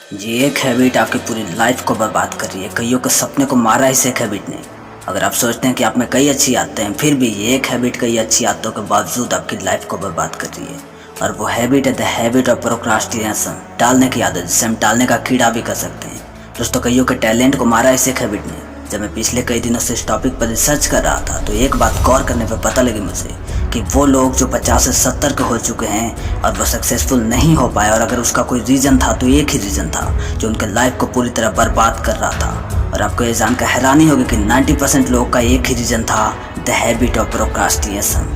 जी, एक हैबिट आपकी पूरी लाइफ को बर्बाद कर रही है। कईयों के सपने को मारा है इस एक हैबिट ने। अगर आप सोचते हैं कि आप में कई अच्छी आदतें हैं, फिर भी ये एक हैबिट कई अच्छी आदतों के बावजूद आपकी लाइफ को बर्बाद कर रही है। और वो हैबिट है द हैबिट ऑफ प्रोक्रास्टिनेशन, टालने की आदत, जिसे हम टालने का कीड़ा भी कर सकते हैं। दोस्तों, कईयों के टैलेंट को मारा है इस एक हैबिट ने। जब मैं पिछले कई दिनों से इस टॉपिक पर रिसर्च कर रहा था तो एक बात गौर करने पर पता लगी मुझे कि वो लोग जो 50 से 70 के हो चुके हैं और वो सक्सेसफुल नहीं हो पाए, और अगर उसका कोई रीज़न था तो एक ही रीज़न था जो उनके लाइफ को पूरी तरह बर्बाद कर रहा था। और आपको ये जानकर हैरानी होगी कि 90% लोगों का एक ही रीज़न था, द हैबिट ऑफ प्रोक्रास्टिनेशन।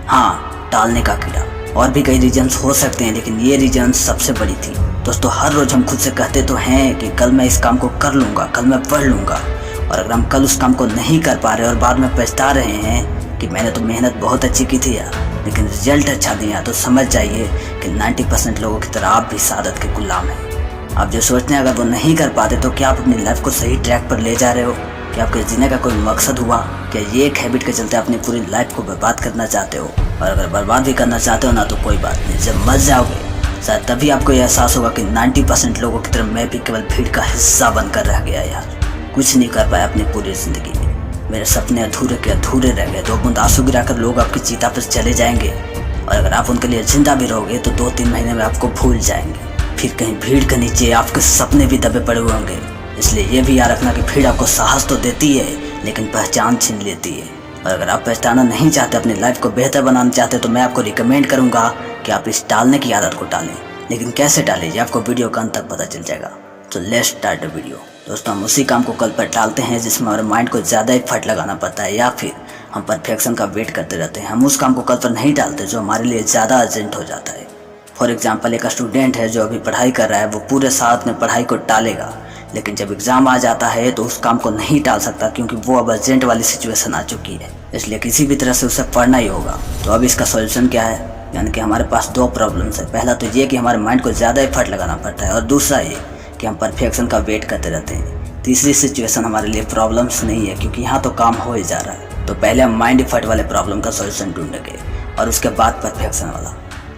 हाँ, टालने का कीड़ा। और भी कई रीजन्स हो सकते हैं, लेकिन ये रीजन सबसे बड़ी थी। दोस्तों, हर रोज़ हम खुद से कहते तो हैं कि कल मैं इस काम को कर लूँगा, कल मैं पढ़ लूँगा, और अगर हम कल उस काम को नहीं कर पा रहे और बाद में पछता रहे हैं कि मैंने तो मेहनत बहुत अच्छी की थी यार, लेकिन रिजल्ट अच्छा नहीं आया, तो समझ जाइए कि 90% लोगों की तरह आप भी इस आदत के गुलाम हैं। आप जो सोचते हैं अगर वो नहीं कर पाते तो क्या आप अपनी लाइफ को सही ट्रैक पर ले जा रहे हो? क्या आपके जीने का कोई मकसद हुआ? क्या ये एक हैबिट के चलते अपनी पूरी लाइफ को बर्बाद करना चाहते हो? और अगर बर्बाद भी करना चाहते हो ना तो कोई बात नहीं, जब मर जाओगे शायद तभी आपको यह एहसास होगा कि 90% लोगों की तरह मैं भी केवल भीड़ का हिस्सा बनकर रह गया यार। कुछ नहीं कर पाया अपनी पूरी ज़िंदगी में। मेरे सपने अधूरे के अधूरे रह गए। 2 बूंद आंसू गिराकर लोग आपकी चिता पर चले जाएंगे, और अगर आप उनके लिए जिंदा भी रहोगे तो 2-3 महीने में आपको भूल जाएंगे। फिर कहीं भीड़ के नीचे आपके सपने भी दबे पड़े हुए होंगे। इसलिए ये भी याद रखना कि भीड़ आपको साहस तो देती है लेकिन पहचान छीन लेती है। और अगर आप पहचानना नहीं चाहते, अपनी लाइफ को बेहतर बनाना चाहते, तो मैं आपको रिकमेंड करूँगा कि आप इस टालने की आदत को टालें। लेकिन कैसे टालें ये आपको वीडियो का अंत तक पता चल जाएगा। तो लेट्स स्टार्ट द वीडियो। दोस्तों, हम उसी काम को कल पर टालते हैं जिसमें हमारे माइंड को ज़्यादा एफर्ट लगाना पड़ता है, या फिर हम परफेक्शन का वेट करते रहते हैं। हम उस काम को कल पर नहीं टालते जो हमारे लिए ज़्यादा अर्जेंट हो जाता है। फॉर एग्जाम्पल, एक स्टूडेंट है जो अभी पढ़ाई कर रहा है, वो पूरे साथ में पढ़ाई को टालेगा, लेकिन जब एग्ज़ाम आ जाता है तो उस काम को नहीं टाल सकता क्योंकि वो अब अर्जेंट वाली सिचुएशन आ चुकी है। इसलिए किसी भी तरह से उसे पढ़ना ही होगा। तो अब इसका सॉल्यूशन क्या है? यानी कि हमारे पास 2 प्रॉब्लम्स है। पहला तो ये कि हमारे माइंड को ज़्यादा एफर्ट लगाना पड़ता है, और दूसरा ये कि हम परफेक्शन का वेट करते रहते हैं। तीसरी सिचुएशन हमारे लिए प्रॉब्लम्स नहीं है क्योंकि यहाँ तो काम हो ही जा रहा है। तो पहले हम माइंड एफर्ट वाले प्रॉब्लम का सॉल्यूशन ढूंढेंगे और उसके बाद परफेक्शन वाला।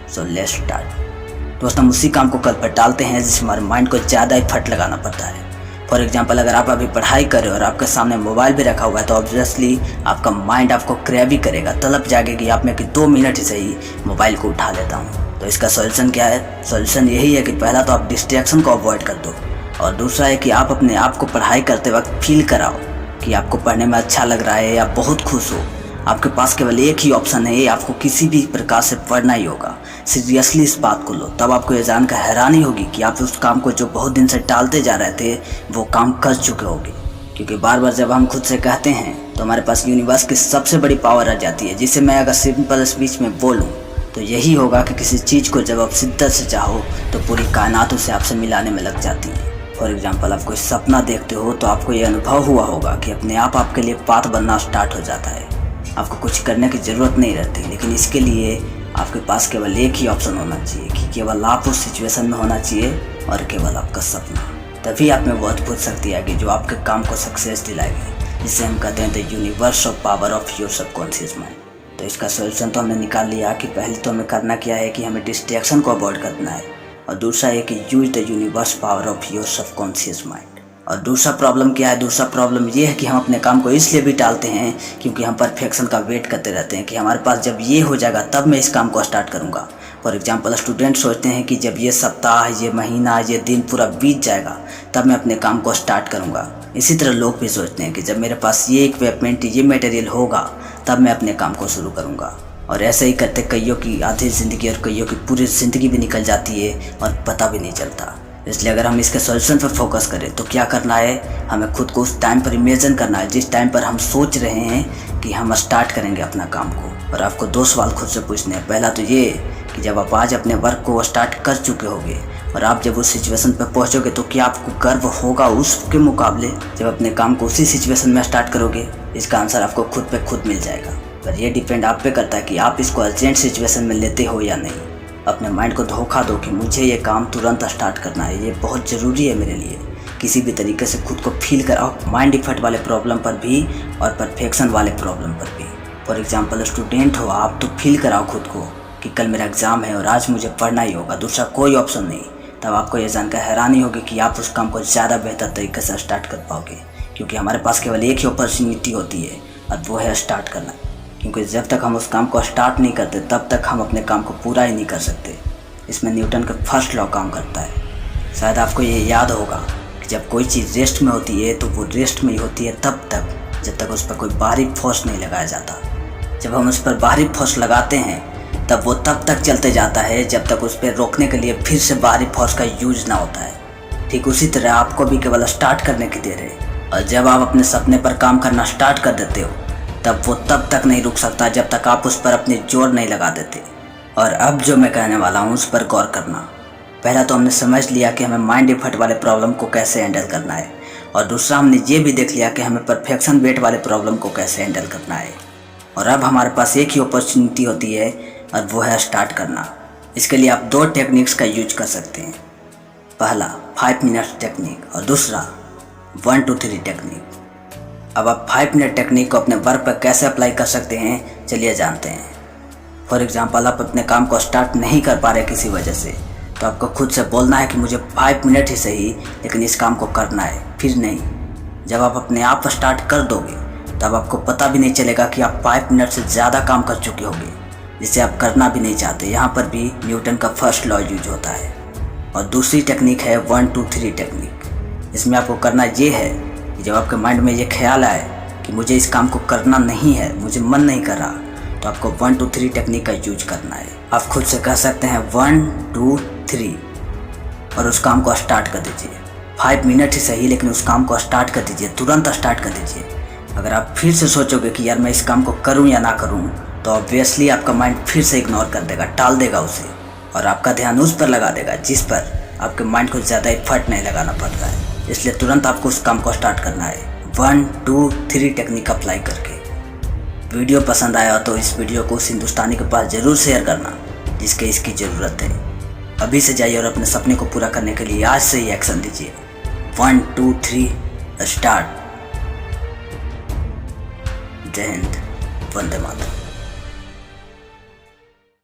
So let's start. दोस्तों, हम उसी काम को कल पर टालते हैं जिसमें हमारे माइंड को ज़्यादा एफर्ट लगाना पड़ता है। फॉर एग्जाम्पल, अगर आप अभी पढ़ाई कर रहे हो और आपके सामने मोबाइल भी रखा हुआ है तो ऑब्वियसली आपका माइंड आपको क्रैव ही करेगा, तलब जागेगी आप में कि 2 मिनट ही सही मोबाइल को उठा लेता हूँ। तो इसका सॉल्यूशन क्या है? सॉल्यूशन यही है कि पहला तो आप डिस्ट्रैक्शन को अवॉइड कर दो, और दूसरा है कि आप अपने आप को पढ़ाई करते वक्त फील कराओ कि आपको पढ़ने में अच्छा लग रहा है या बहुत खुश हो। आपके पास केवल एक ही ऑप्शन है, आपको किसी भी प्रकार से पढ़ना ही होगा। सीरियसली इस बात को लो, तब आपको ये जानकर हैरानी होगी कि आप उस काम को जो बहुत दिन से टालते जा रहे थे वो काम कर चुके होगे। क्योंकि बार बार जब हम खुद से कहते हैं तो हमारे पास यूनिवर्स की सबसे बड़ी पावर आ जाती है, जिसे मैं अगर सिंपल स्पीच में बोलूँ तो यही होगा कि किसी चीज़ को जब आप शिद्दत से चाहो तो पूरी कायनात उसे आपसे मिलाने में लग जाती है। फॉर एग्जाम्पल, आप कोई सपना देखते हो तो आपको ये अनुभव हुआ होगा कि अपने आप आपके लिए पाथ बनना स्टार्ट हो जाता है। आपको कुछ करने की ज़रूरत नहीं रहती, लेकिन इसके लिए आपके पास केवल एक ही ऑप्शन होना चाहिए कि केवल आप उस सिचुएशन में होना चाहिए और केवल आपका सपना। तभी आप में वो अद्भुत शक्ति आएगी जो आपके काम को सक्सेस दिलाएगी, जिसे हम कहते हैं the universe of power of your subconscious mind. तो इसका सोल्यूशन तो हमने निकाल लिया कि पहले तो हमें करना क्या है कि हमें डिस्ट्रैक्शन को अवॉइड करना है, और दूसरा है कि use the universe power of your subconscious mind. और दूसरा प्रॉब्लम क्या है? दूसरा प्रॉब्लम ये है कि हम अपने काम को इसलिए भी टालते हैं क्योंकि हम परफेक्शन का वेट करते रहते हैं कि हमारे पास जब ये हो जाएगा तब मैं इस काम को स्टार्ट करूँगा। फॉर एग्जाम्पल, स्टूडेंट सोचते हैं कि जब ये सप्ताह, ये महीना, ये दिन पूरा बीत जाएगा तब मैं अपने काम को स्टार्ट करूँगा। इसी तरह लोग भी सोचते हैं कि जब मेरे पास ये इक्विपमेंट, ये मटेरियल होगा तब मैं अपने काम को शुरू करूँगा। और ऐसे ही करते कईयों की आधी ज़िंदगी और कईयों की पूरी ज़िंदगी भी निकल जाती है और पता भी नहीं चलता। इसलिए अगर हम इसके सॉल्यूशन पर फोकस करें तो क्या करना है? हमें खुद को उस टाइम पर इमेजिन करना है जिस टाइम पर हम सोच रहे हैं कि हम स्टार्ट करेंगे अपना काम को। और आपको 2 सवाल खुद से पूछने हैं। पहला तो ये कि जब आप आज अपने वर्क को स्टार्ट कर चुके होंगे और आप जब उस सिचुएशन पर पहुंचोगे तो क्या आपको गर्व होगा उसके मुकाबले जब अपने काम को उसी सिचुएशन में स्टार्ट करोगे? इसका आंसर आपको खुद पे खुद मिल जाएगा। पर यह डिपेंड आप पे करता है कि आप इसको अर्जेंट सिचुएशन में लेते हो या नहीं। अपने माइंड को धोखा दो कि मुझे ये काम तुरंत स्टार्ट करना है, ये बहुत ज़रूरी है मेरे लिए। किसी भी तरीके से खुद को फील कराओ, माइंड इफर्ट वाले प्रॉब्लम पर भी और परफेक्शन वाले प्रॉब्लम पर भी। फॉर एग्जांपल, स्टूडेंट हो आप तो फील कराओ खुद को कि कल मेरा एग्ज़ाम है और आज मुझे पढ़ना ही होगा, दूसरा कोई ऑप्शन नहीं। तब आपको ये जानकर हैरानी होगी कि आप उस काम को ज़्यादा बेहतर तरीके से स्टार्ट कर पाओगे, क्योंकि हमारे पास केवल एक ही अपॉर्चुनिटी होती है और वो है स्टार्ट करना। क्योंकि जब तक हम उस काम को स्टार्ट नहीं करते तब तक हम अपने काम को पूरा ही नहीं कर सकते। इसमें न्यूटन का फर्स्ट लॉ काम करता है। शायद आपको ये याद होगा कि जब कोई चीज़ रेस्ट में होती है तो वो रेस्ट में ही होती है तब तक जब तक उस पर कोई बाहरी फोर्स नहीं लगाया जाता। जब हम उस पर बाहरी फोर्स लगाते हैं तब वो तब तक चलते जाता है जब तक उस पर रोकने के लिए फिर से बाहरी फोर्स का यूज ना होता है। ठीक उसी तरह आपको भी केवल स्टार्ट करने की देर है, और जब आप अपने सपने पर काम करना स्टार्ट कर देते हो तब वो तब तक नहीं रुक सकता जब तक आप उस पर अपनी जोर नहीं लगा देते। और अब जो मैं कहने वाला हूँ उस पर गौर करना। पहला तो हमने समझ लिया कि हमें माइंड इफेक्ट वाले प्रॉब्लम को कैसे हैंडल करना है, और दूसरा हमने ये भी देख लिया कि हमें परफेक्शन वेट वाले प्रॉब्लम को कैसे हैंडल करना है। और अब हमारे पास एक ही अपॉर्चुनिटी होती है और वो है स्टार्ट करना। इसके लिए आप 2 टेक्निक्स का यूज कर सकते हैं। पहला 5 मिनट्स टेक्निक और दूसरा 1 2 3 टेक्निक। अब आप 5 मिनट टेक्निक को अपने वर्क पर कैसे अप्लाई कर सकते हैं, चलिए जानते हैं। फॉर एग्जांपल, आप अपने काम को स्टार्ट नहीं कर पा रहे किसी वजह से, तो आपको खुद से बोलना है कि मुझे 5 मिनट ही सही लेकिन इस काम को करना है। फिर नहीं, जब आप अपने आप स्टार्ट कर दोगे तब आपको पता भी नहीं चलेगा कि आप 5 मिनट से ज़्यादा काम कर चुके होंगे, जिसे आप करना भी नहीं चाहते। यहाँ पर भी न्यूटन का फर्स्ट लॉ यूज होता है। और दूसरी टेक्निक है 1 2 3 टेक्निक। इसमें आपको करना ये है कि जब आपके माइंड में ये ख्याल आए कि मुझे इस काम को करना नहीं है, मुझे मन नहीं कर रहा, तो आपको 1 2 3 टेक्निक का यूज करना है। आप खुद से कह सकते हैं 1 2 3 और उस काम को स्टार्ट कर दीजिए। 5 मिनट ही सही लेकिन उस काम को स्टार्ट कर दीजिए, तुरंत स्टार्ट कर दीजिए। अगर आप फिर से सोचोगे कि यार मैं इस काम को करूं या ना करूं, तो ऑब्वियसली आपका माइंड फिर से इग्नोर कर देगा, टाल देगा उसे, और आपका ध्यान उस पर लगा देगा जिस पर आपके माइंड को ज़्यादा एफर्ट नहीं लगाना पड़ रहा है। इसलिए तुरंत आपको उस काम को स्टार्ट करना है 1 2 3 टेक्निक अप्लाई करके। वीडियो पसंद आया तो इस वीडियो को उस हिंदुस्तानी के पास ज़रूर शेयर करना जिसके इसकी ज़रूरत है। अभी से जाइए और अपने सपने को पूरा करने के लिए आज से ही एक्शन दीजिए। 1 2 3 स्टार्ट। जय हिंद, वंदे मातरम।